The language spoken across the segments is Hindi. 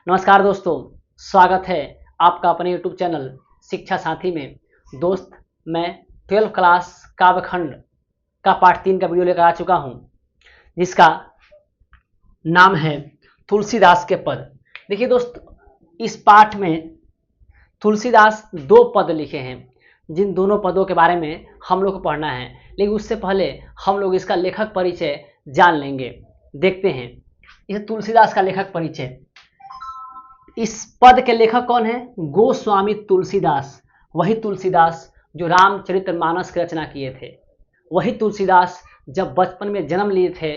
नमस्कार दोस्तों, स्वागत है आपका अपने YouTube चैनल शिक्षा साथी में। दोस्त, मैं 12th क्लास काव्यखंड का पाठ 3 का वीडियो लेकर आ चुका हूं, जिसका नाम है तुलसीदास के पद। देखिए दोस्त, इस पाठ में तुलसीदास 2 पद लिखे हैं, जिन दोनों पदों के बारे में हम लोग को पढ़ना है। लेकिन उससे पहले हम लोग इसका लेखक परिचय जान लेंगे। देखते हैं यह तुलसीदास का लेखक परिचय। इस पद के लेखक कौन है? गोस्वामी तुलसीदास। वही तुलसीदास जो रामचरितमानस की रचना किए थे। वही तुलसीदास जब बचपन में जन्म लिए थे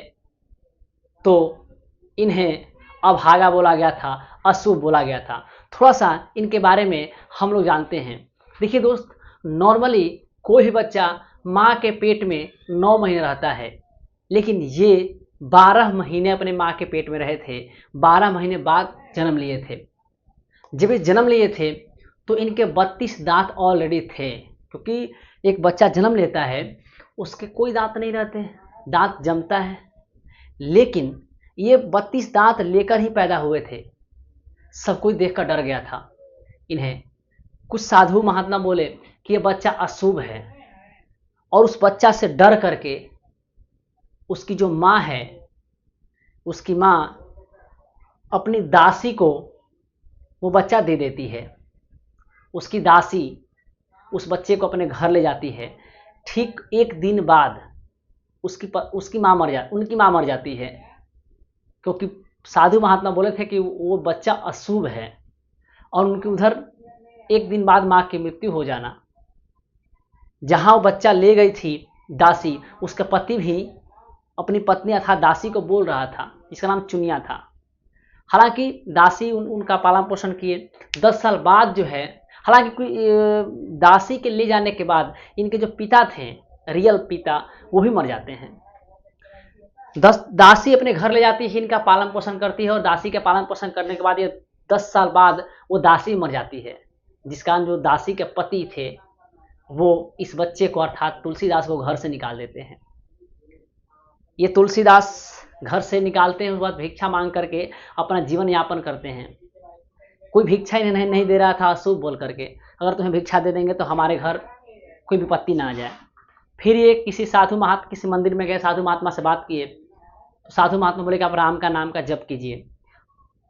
तो इन्हें अभागा बोला गया था, अशुभ बोला गया था। थोड़ा सा इनके बारे में हम लोग जानते हैं। देखिए दोस्त, नॉर्मली कोई भी बच्चा माँ के पेट में 9 महीने रहता है, लेकिन ये 12 महीने अपने माँ के पेट में रहे थे। 12 महीने बाद जन्म लिए थे। जब ये जन्म लिए थे तो इनके 32 दांत ऑलरेडी थे, क्योंकि एक बच्चा जन्म लेता है उसके कोई दांत नहीं रहते, दांत जमता है। लेकिन ये 32 दांत लेकर ही पैदा हुए थे। सब कोई देखकर डर गया था इन्हें। कुछ साधु महात्मा बोले कि ये बच्चा अशुभ है, और उस बच्चा से डर करके उसकी जो माँ है, उसकी माँ अपनी दासी को वो बच्चा दे देती है। उसकी दासी उस बच्चे को अपने घर ले जाती है। ठीक 1 दिन बाद उनकी माँ मर जाती है, क्योंकि साधु महात्मा बोले थे कि वो बच्चा अशुभ है, और उनके उधर 1 दिन बाद माँ की मृत्यु हो जाना। जहाँ वो बच्चा ले गई थी दासी, उसका पति भी अपनी पत्नी अर्थात दासी को बोल रहा था, जिसका नाम चुनिया था। हालांकि दासी उनका पालन पोषण किए। 10 साल बाद जो है, हालांकि दासी के ले जाने के बाद इनके जो पिता थे, रियल पिता, वो भी मर जाते हैं। दासी अपने घर ले जाती है, इनका पालन पोषण करती है, और दासी के पालन पोषण करने के बाद ये 10 साल बाद वो दासी मर जाती है, जिस कारण जो दासी के पति थे वो इस बच्चे को अर्थात तुलसीदास को घर से निकाल देते हैं। ये तुलसीदास घर से निकालते हैं, उसके बाद भिक्षा मांग करके अपना जीवन यापन करते हैं। कोई भिक्षा ही नहीं दे रहा था, अशुभ बोल करके, अगर तुम्हें भिक्षा दे देंगे तो हमारे घर कोई विपत्ति ना आ जाए। फिर ये किसी मंदिर में गए, साधु महात्मा से बात किए। तो साधु महात्मा बोले कि आप राम का नाम का जप कीजिए।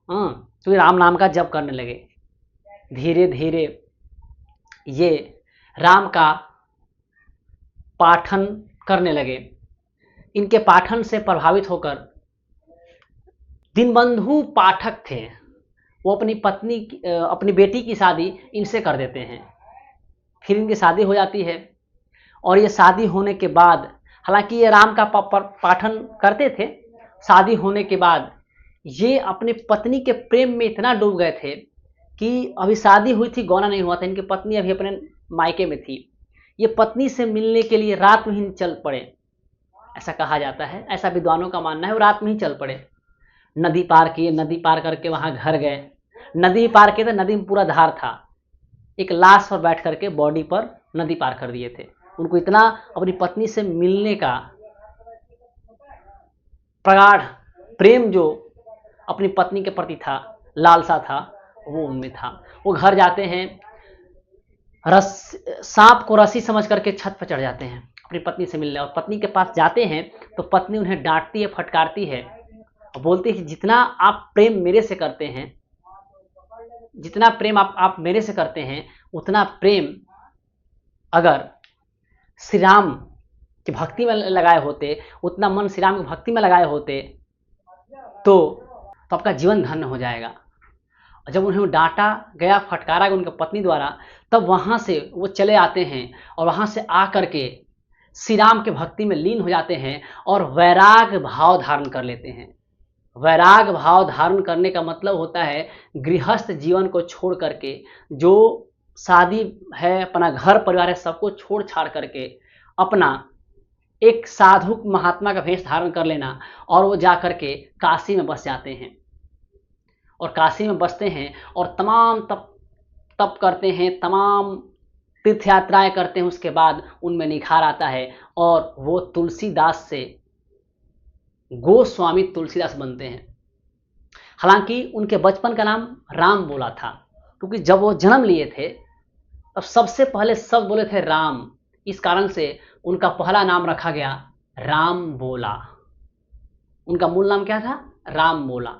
तो राम नाम का जप करने लगे। धीरे धीरे ये राम का पाठन करने लगे। इनके पाठन से प्रभावित होकर दीनबंधु पाठक थे, वो अपनी बेटी की शादी इनसे कर देते हैं। फिर इनकी शादी हो जाती है, और ये शादी होने के बाद, हालांकि ये राम का पाठन करते थे, शादी होने के बाद ये अपनी पत्नी के प्रेम में इतना डूब गए थे कि अभी शादी हुई थी, गौना नहीं हुआ था, इनकी पत्नी अभी अपने मायके में थी। ये पत्नी से मिलने के लिए रात में ही चल पड़े, ऐसा कहा जाता है, ऐसा विद्वानों का मानना है। वो रात में ही चल पड़े, नदी पार किए, नदी पार करके वहाँ घर गए। नदी पार किए तो नदी में पूरा धार था, एक लाश पर बैठ करके बॉडी पर नदी पार कर दिए थे। उनको इतना अपनी पत्नी से मिलने का प्रगाढ़ प्रेम जो अपनी पत्नी के प्रति था, लालसा था, वो उनमें था। वो घर जाते हैं, सांप को रस्सी समझ करके छत पर चढ़ जाते हैं अपनी पत्नी से मिलने, और पत्नी के पास जाते हैं तो पत्नी उन्हें डांटती है, फटकारती है, और बोलती है जितना आप प्रेम मेरे से करते हैं, जितना प्रेम आप मेरे से करते हैं, उतना प्रेम अगर श्री राम की भक्ति में लगाए होते, उतना मन श्री राम की भक्ति में लगाए होते तो आपका जीवन धन्य हो जाएगा। और जब उन्हें डांटा गया, फटकारा गया उनकी पत्नी द्वारा, तब वहाँ से वो चले आते हैं, और वहाँ से आ करके श्री राम के भक्ति में लीन हो जाते हैं, और वैराग भाव धारण कर लेते हैं। वैराग भाव धारण करने का मतलब होता है गृहस्थ जीवन को छोड़ करके, जो शादी है, अपना घर परिवार है, सबको छोड़ छाड़ करके अपना एक साधु महात्मा का भेष धारण कर लेना, और वो जा करके काशी में बस जाते हैं। और काशी में बसते हैं और तमाम तप करते हैं, तमाम तीर्थ यात्राएं करते हैं। उसके बाद उनमें निखार आता है, और वो तुलसीदास से गोस्वामी तुलसीदास बनते हैं। हालांकि उनके बचपन का नाम राम बोला था, क्योंकि जब वो जन्म लिए थे तब सबसे पहले शब्द बोले थे राम, इस कारण से उनका पहला नाम रखा गया राम बोला। उनका मूल नाम क्या था? राम बोला।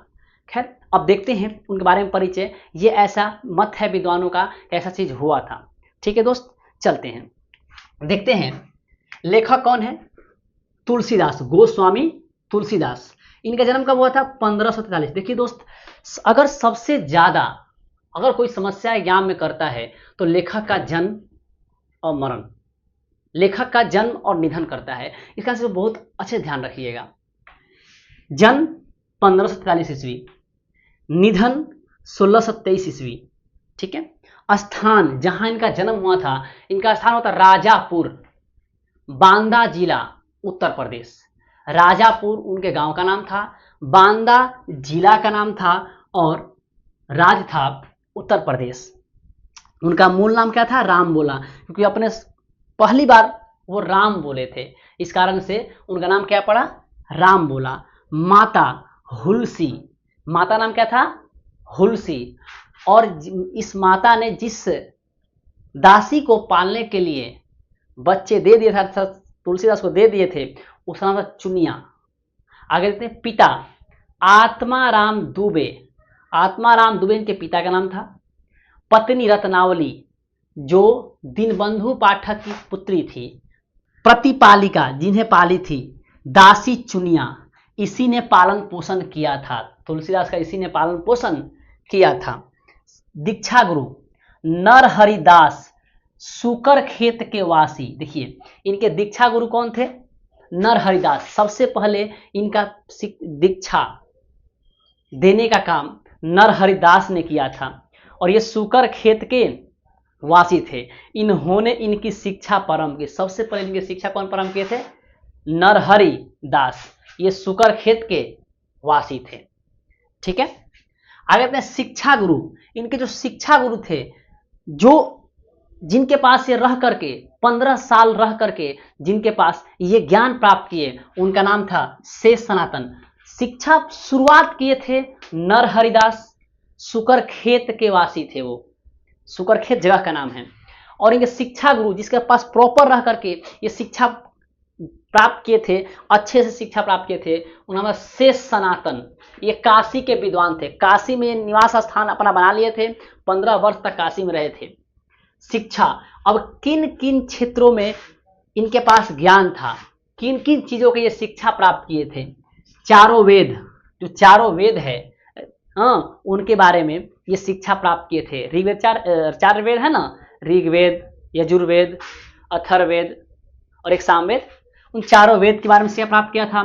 खैर, अब देखते हैं उनके बारे में परिचय। ये ऐसा मत है विद्वानों का, ऐसा चीज हुआ था। ठीक है दोस्त, चलते हैं, देखते हैं लेखक कौन है। तुलसीदास, गोस्वामी तुलसीदास। इनका जन्म कब हुआ था? 1543। देखिए दोस्त, अगर सबसे ज्यादा अगर कोई समस्या एग्जाम में करता है तो लेखक का जन्म और मरण, लेखक का जन्म और निधन करता है। इसका से बहुत अच्छे ध्यान रखिएगा। जन्म 1543 ईस्वी, निधन 1627 ईस्वी। ठीक है। स्थान जहां इनका जन्म हुआ था, इनका स्थान होता राजापुर, बांदा जिला, उत्तर प्रदेश। राजापुर उनके गांव का नाम था, बांदा जिला का नाम था और राज्य था उत्तर प्रदेश। उनका मूल नाम क्या था? राम बोला, क्योंकि अपने पहली बार वो राम बोले थे, इस कारण से उनका नाम क्या पड़ा? राम बोला। माता हुलसी, माता नाम क्या था? हुलसी। और इस माता ने जिस दासी को पालने के लिए बच्चे दे दिए था, तुलसीदास को दे दिए थे, उसका नाम था चुनिया। आगे देखते हैं पिता, आत्माराम दुबे। आत्माराम दुबे इनके पिता का नाम था। पत्नी रत्नावली, जो दीनबंधु पाठक की पुत्री थी। प्रतिपालिका, जिन्हें पाली थी, दासी चुनिया, इसी ने पालन पोषण किया था। तुलसीदास का इसी ने पालन पोषण किया था। दीक्षा गुरु नरहरिदास, सुकर खेत के वासी। देखिए, इनके दीक्षा गुरु कौन थे? नरहरिदास। सबसे पहले इनका दीक्षा देने का काम नरहरिदास ने किया था और ये सुकर खेत के वासी थे। इन्होंने इनकी शिक्षा प्रारंभ की। सबसे पहले इनकी शिक्षा कौन प्रारंभ किए थे? नरहरिदास। ये सुकर खेत के वासी थे। ठीक है। आगे आते हैं शिक्षा गुरु। इनके जो शिक्षा गुरु थे, जो जिनके पास ये रह करके 15 साल रह करके जिनके पास ये ज्ञान प्राप्त किए, उनका नाम था शेष सनातन। शिक्षा शुरुआत किए थे नरहरिदास, सुकर खेत के वासी थे वो, सुकर खेत जगह का नाम है। और इनके शिक्षा गुरु जिसके पास प्रॉपर रह करके ये शिक्षा प्राप्त किए थे, अच्छे से शिक्षा प्राप्त किए थे, उनका नाम शेष सनातन। ये काशी के विद्वान थे। काशी में निवास स्थान अपना बना लिए थे, 15 वर्ष तक काशी में रहे थे। शिक्षा, अब किन किन क्षेत्रों में इनके पास ज्ञान था, किन किन चीजों के ये शिक्षा प्राप्त किए थे? चारों वेद, जो चारों वेद है, हाँ, उनके बारे में ये शिक्षा प्राप्त किए थे। ऋग्वेद, चार वेद है ना, ऋग्वेद, यजुर्वेद, अथर्ववेद और एक सामवेद। उन चारों वेद के बारे में शिक्षा प्राप्त किया था।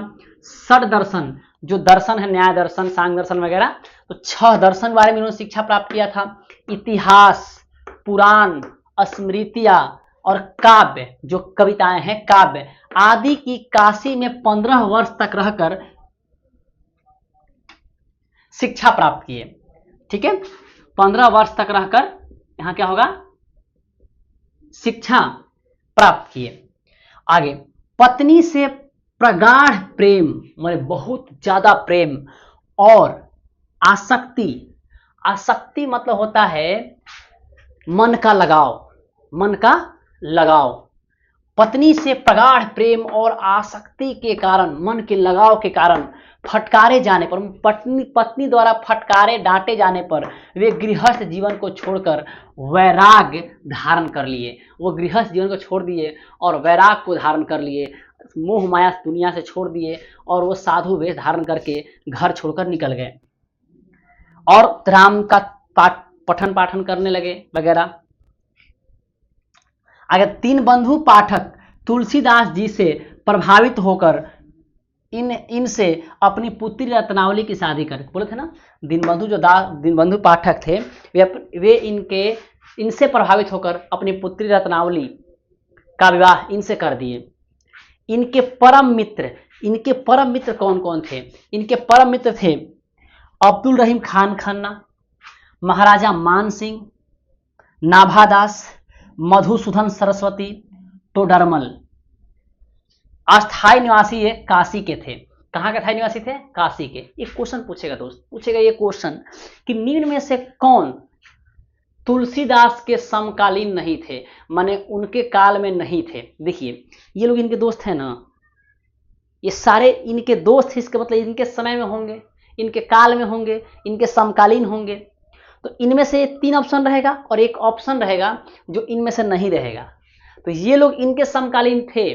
षड दर्शन, जो दर्शन है, न्याय दर्शन, सांख्य दर्शन वगैरह, तो 6 दर्शन के बारे में इन्होंने शिक्षा प्राप्त किया था। इतिहास, पुराण, स्मृतियां और काव्य, जो कविताएं हैं, काव्य आदि की काशी में 15 वर्ष तक रहकर शिक्षा प्राप्त किए। ठीक है, 15 वर्ष तक रहकर यहां क्या होगा? शिक्षा प्राप्त किए। आगे, पत्नी से प्रगाढ़ प्रेम, मतलब बहुत ज्यादा प्रेम और आसक्ति। आसक्ति मतलब होता है मन का लगाव, मन का लगाव। पत्नी से प्रगाढ़ प्रेम और आसक्ति के कारण, मन के लगाव के कारण फटकारे जाने पर, पत्नी द्वारा फटकारे डांटे जाने पर वे गृहस्थ जीवन को छोड़कर वैराग्य धारण कर लिए। वो गृहस्थ जीवन को छोड़ दिए और वैराग को धारण कर लिए, मोह माया दुनिया से छोड़ दिए और वो साधु वेश धारण करके घर छोड़कर निकल गए और राम का पठन पाठन करने लगे वगैरह। अगर दीनबंधु पाठक तुलसीदास जी से प्रभावित होकर इनसे अपनी पुत्री रत्नावली की शादी कर, बोले थे ना, दीनबंधु पाठक थे, वे इनसे प्रभावित होकर अपनी पुत्री रत्नावली का विवाह इनसे कर दिए। इनके परम मित्र कौन कौन थे? इनके परम मित्र थे अब्दुल रहीम खान खन्ना, महाराजा मान सिंह, नाभादास, मधुसूदन सरस्वती, टोडरमल। अस्थायी निवासी ये काशी के थे। कहाँ के था निवासी थे? काशी के। एक क्वेश्चन पूछेगा दोस्त, पूछेगा ये क्वेश्चन कि निम्न में से कौन तुलसीदास के समकालीन नहीं थे, माने उनके काल में नहीं थे। देखिए ये लोग इनके दोस्त हैं ना, ये सारे इनके दोस्त, इसके मतलब इनके समय में होंगे, इनके काल में होंगे, इनके समकालीन होंगे। तो इनमें से 3 ऑप्शन रहेगा और एक ऑप्शन रहेगा जो इनमें से नहीं रहेगा। तो ये लोग इनके समकालीन थे,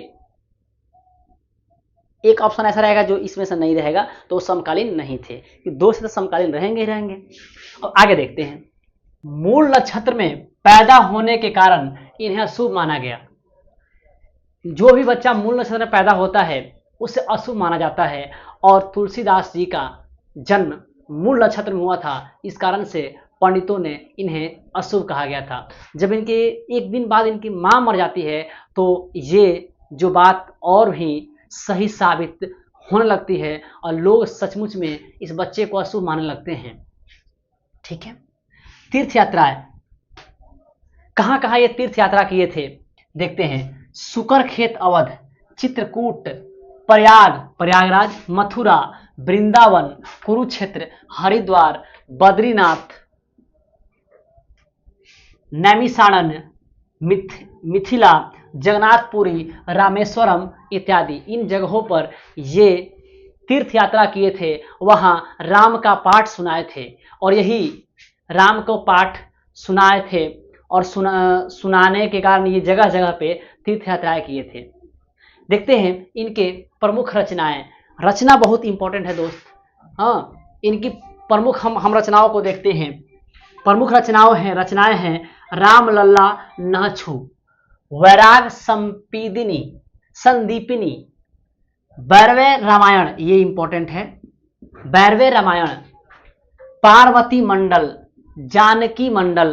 एक ऑप्शन ऐसा रहेगा जो इसमें से नहीं रहेगा, तो वो समकालीन नहीं थे, कि दो से तो समकालीन रहेंगे ही रहेंगे। और आगे देखते हैं, मूल नक्षत्र में पैदा होने के कारण इन्हें अशुभ माना गया। जो भी बच्चा मूल नक्षत्र में पैदा होता है उसे अशुभ माना जाता है, और तुलसीदास जी का जन्म मूल नक्षत्र में हुआ था, इस कारण से पंडितों ने इन्हें अशुभ कहा गया था। जब इनके एक दिन बाद इनकी मां मर जाती है तो ये जो बात और भी सही साबित होने लगती है और लोग सचमुच में इस बच्चे को अशुभ मानने लगते हैं। ठीक है, तीर्थ यात्राएं, कहां कहां ये तीर्थ यात्रा किए थे देखते हैं। सुकरखेत अवध, चित्रकूट, प्रयागराज, मथुरा, वृंदावन, कुरुक्षेत्र, हरिद्वार, बद्रीनाथ, नैमिषारण्य, मिथिला, जगन्नाथपुरी, रामेश्वरम इत्यादि इन जगहों पर ये तीर्थ यात्रा किए थे। वहां राम का पाठ सुनाए थे, और यही राम को पाठ सुनाए थे और सुनाने के कारण ये जगह जगह पे तीर्थ यात्राएं किए थे। देखते हैं इनके प्रमुख रचनाएं। रचना बहुत इंपॉर्टेंट है दोस्त। हाँ, इनकी प्रमुख हम रचनाओं को देखते हैं। प्रमुख रचनाएं हैं राम लल्ला नाछू, वैराग संदीपिनी, भैरवे रामायण, ये इंपॉर्टेंट है, भैरवे रामायण, पार्वती मंडल, जानकी मंडल,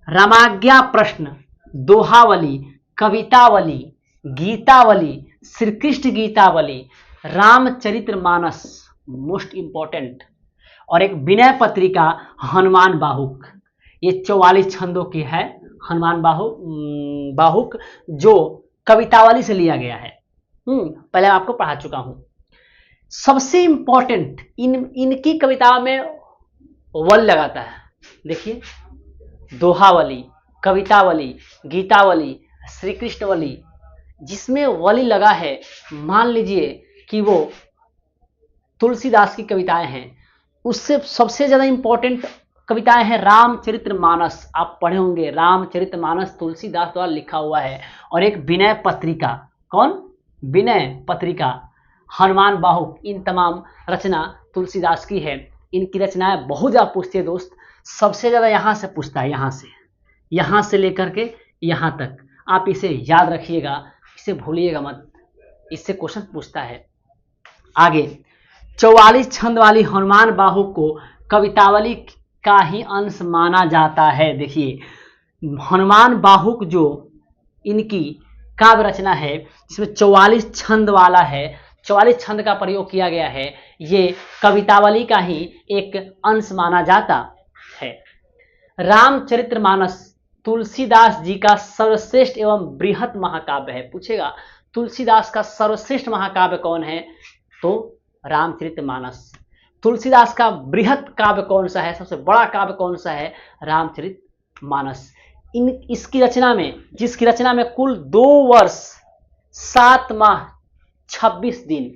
रामाज्ञा प्रश्न, दोहावली, कवितावली, गीतावली, श्री कृष्ण गीतावली, रामचरितमानस मोस्ट इंपॉर्टेंट, और एक विनय पत्रिका हनुमान बाहुक। ये 44 छंदों की है हनुमान बाहुक, जो कवितावली से लिया गया है। पहले आपको पढ़ा चुका हूं। सबसे इंपॉर्टेंट इनकी कविता में वल लगाता है। देखिए, दोहावली, कवितावली, गीतावली, श्री कृष्णवली, जिसमें वली लगा है, मान लीजिए कि वो तुलसीदास की कविताएं हैं। उससे सबसे ज्यादा इंपॉर्टेंट कविताएं हैं रामचरितमानस। आप पढ़े होंगे, रामचरितमानस तुलसीदास द्वारा लिखा हुआ है। और एक विनय पत्रिका, कौन? विनय पत्रिका, हनुमान बाहुक, इन तमाम रचना तुलसीदास की है। इनकी रचनाएं बहुत ज्यादा पूछती है दोस्त, सबसे ज्यादा यहां से पूछता है, यहां से लेकर के यहां तक। आप इसे याद रखिएगा, इसे भूलिएगा मत, इससे क्वेश्चन पूछता है। आगे 44 छंद वाली हनुमान बाहुक को कवितावली का ही अंश माना जाता है। देखिए, हनुमान बाहुक जो इनकी काव्य रचना है, जिसमें 44 छंद वाला है, 44 छंद का प्रयोग किया गया है, ये कवितावली का ही एक अंश माना जाता है। रामचरितमानस तुलसीदास जी का सर्वश्रेष्ठ एवं बृहत महाकाव्य है। पूछेगा तुलसीदास का सर्वश्रेष्ठ महाकाव्य कौन है, तो रामचरितमानस। तुलसीदास का बृहत काव्य कौन सा है, सबसे बड़ा काव्य कौन सा है, रामचरितमानस। इसकी रचना में, जिसकी रचना में कुल 2 वर्ष 7 माह 26 दिन,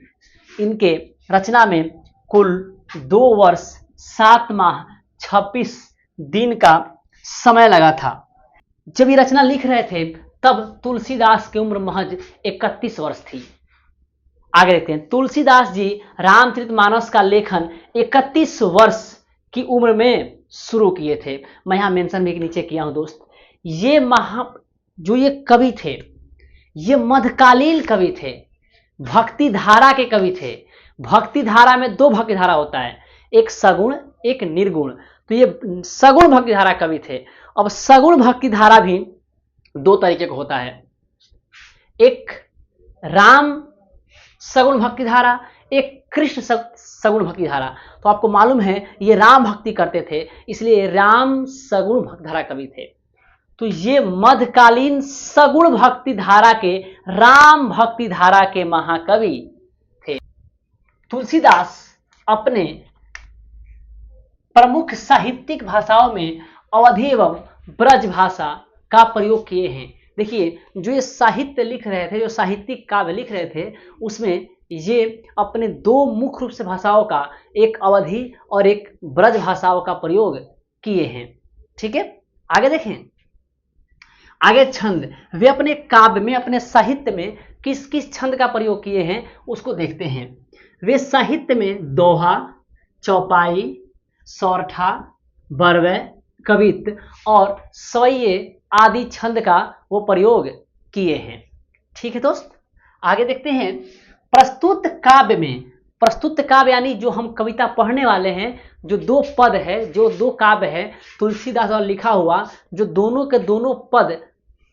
इनके रचना में कुल 2 वर्ष 7 माह 26 दिन का समय लगा था। जब ये रचना लिख रहे थे तब तुलसीदास की उम्र महज 31 वर्ष थी। आगे देखते हैं, तुलसीदास जी रामचरितमानस का लेखन 31 वर्ष की उम्र में शुरू किए थे। मैं यहां मेंशन भी नीचे किया हूं दोस्त। ये जो ये कवि थे, ये मध्यकालीन कवि थे, भक्ति धारा के कवि थे। भक्ति धारा में 2 भक्ति धारा होता है, एक सगुण एक निर्गुण। तो ये सगुण भक्ति धारा कवि थे। अब सगुण भक्ति धारा भी 2 तरीके का होता है, एक राम सगुण भक्ति धारा, एक कृष्ण सगुण भक्ति धारा। तो आपको मालूम है ये राम भक्ति करते थे, इसलिए राम सगुण भक्ति धारा कवि थे। तो ये मध्यकालीन सगुण भक्ति धारा के, राम भक्ति धारा के महाकवि थे। तुलसीदास अपने प्रमुख साहित्यिक भाषाओं में अवधी एवं ब्रज भाषा का प्रयोग किए हैं। देखिए, जो ये साहित्य लिख रहे थे, जो साहित्यिक काव्य लिख रहे थे, उसमें ये अपने दो मुख्य रूप से भाषाओं का, एक अवधी और एक ब्रज भाषाओं का प्रयोग किए हैं। ठीक है, आगे देखें। आगे छंद, वे अपने काव्य में, अपने साहित्य में किस किस छंद का प्रयोग किए हैं उसको देखते हैं। वे साहित्य में दोहा, चौपाई, सौरठा, बरवे, कवित्त और सवैये आदि छंद का वो प्रयोग किए हैं। ठीक है दोस्त, आगे देखते हैं। प्रस्तुत काव्य में, प्रस्तुत काव्य यानी जो हम कविता पढ़ने वाले हैं, जो दो पद है, जो दो काव्य है तुलसीदास द्वारा लिखा हुआ, जो दोनों के दोनों पद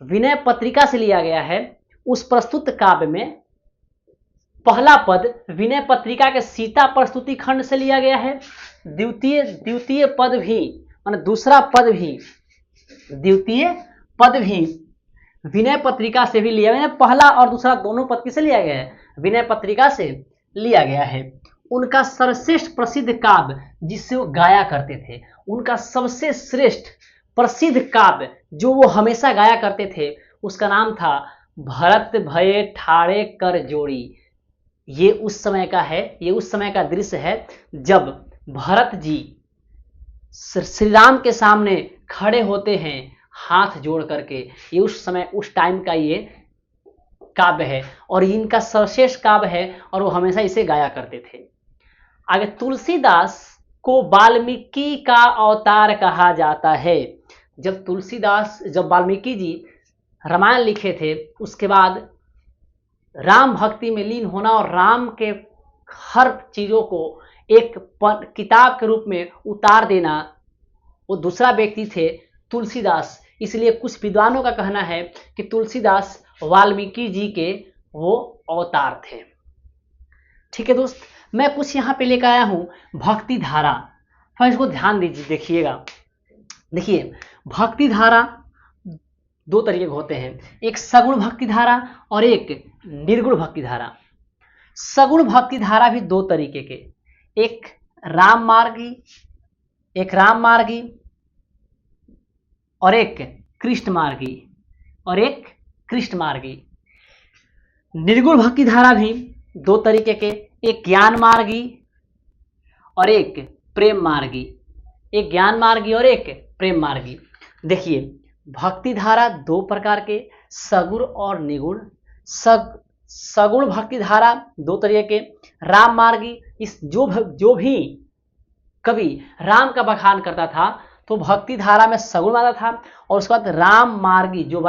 विनय पत्रिका से लिया गया है, उस प्रस्तुत काव्य में पहला पद विनय पत्रिका के सीता प्रस्तुति खंड से लिया गया है। द्वितीय पद भी, माने दूसरा पद भी, द्वितीय पद भी विनय पत्रिका से भी लिया गया है। पहला और दूसरा दोनों पद किसे लिया गया है? विनय पत्रिका से लिया गया है। उनका सर्वश्रेष्ठ प्रसिद्ध काव्य जिससे वो गाया करते थे, उनका सबसे श्रेष्ठ प्रसिद्ध काव्य जो वो हमेशा गाया करते थे, उसका नाम था भरत भये ठाड़े कर जोड़ी। ये उस समय का है, ये उस समय का दृश्य है जब भरत जी श्री राम के सामने खड़े होते हैं हाथ जोड़ करके। ये उस समय, उस टाइम का ये काव्य है और इनका सर्वश्रेष्ठ काव्य है और वो हमेशा इसे गाया करते थे। आगे, तुलसीदास को वाल्मीकि का अवतार कहा जाता है। जब वाल्मीकि जी रामायण लिखे थे, उसके बाद राम भक्ति में लीन होना और राम के हर चीज़ों को एक किताब के रूप में उतार देना, वो दूसरा व्यक्ति थे तुलसीदास। इसलिए कुछ विद्वानों का कहना है कि तुलसीदास वाल्मीकि जी के वो अवतार थे। ठीक है दोस्त, मैं कुछ यहाँ पे लेकर आया हूँ भक्ति धारा। फिर इसको ध्यान दीजिए, देखिएगा। देखिए, भक्ति धारा दो तरीके के होते हैं, एक सगुण भक्ति धारा और एक निर्गुण भक्ति धारा। सगुण भक्ति धारा भी दो तरीके के, एक राम मार्गी और एक कृष्ण मार्गी। निर्गुण भक्ति धारा भी दो तरीके के, एक ज्ञान मार्गी और एक प्रेम मार्गी। एक ज्ञान मार्गी और एक प्रेम मार्गी। देखिए, भक्ति धारा दो प्रकार के, सगुण और निगुण। सगुण भक्ति धारा दो तरीके के, राम मार्गी। इस जो भी कवि राम का बखान करता था तो भक्ति धारा में सगुण माना था, और उसके बाद राम मार्गी जो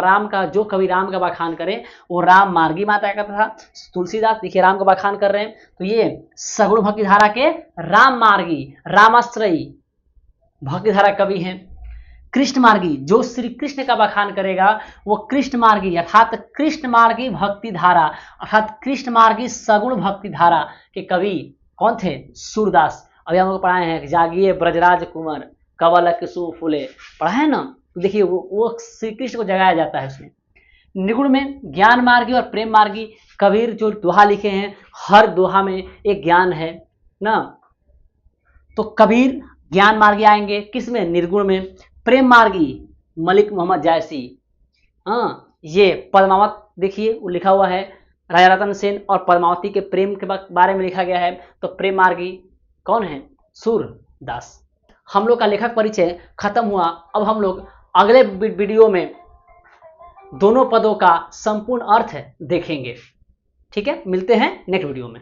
कवि राम का बखान करे वो राम मार्गी माना करता था। तुलसीदास देखिए राम का बखान कर रहे हैं तो ये सगुण भक्ति धारा के राम मार्गी, रामाश्रयी भक्ति धारा कवि हैं। कृष्ण मार्गी जो श्री कृष्ण का बखान करेगा वो कृष्ण मार्गी अर्थात कृष्ण मार्गी भक्ति धारा अर्थात कृष्ण मार्गी सगुण भक्ति धारा के कवि कौन थे? सूरदास। अभी हम लोग पढ़ाए हैं जागिए ब्रजराज कुंवर कवल कुसुम फूले, पढ़ा है ना। तो देखिए वो श्री कृष्ण को जगाया जाता है उसमें। निगुण में ज्ञान मार्गी और प्रेम मार्गी। कबीर जो दोहा लिखे हैं, हर दोहा में एक ज्ञान है ना, तो कबीर ज्ञान मार्गी आएंगे। किस में? निर्गुण में। प्रेम मार्गी मलिक मोहम्मद जायसी। हाँ, ये पद्मावत देखिए वो लिखा हुआ है, राजा रतन सेन और पद्मावती के प्रेम के बारे में लिखा गया है। तो प्रेम मार्गी कौन है? सूरदास। हम लोग का लेखक परिचय खत्म हुआ। अब हम लोग अगले वीडियो में दोनों पदों का संपूर्ण अर्थ देखेंगे। ठीक है, मिलते हैं नेक्स्ट वीडियो में।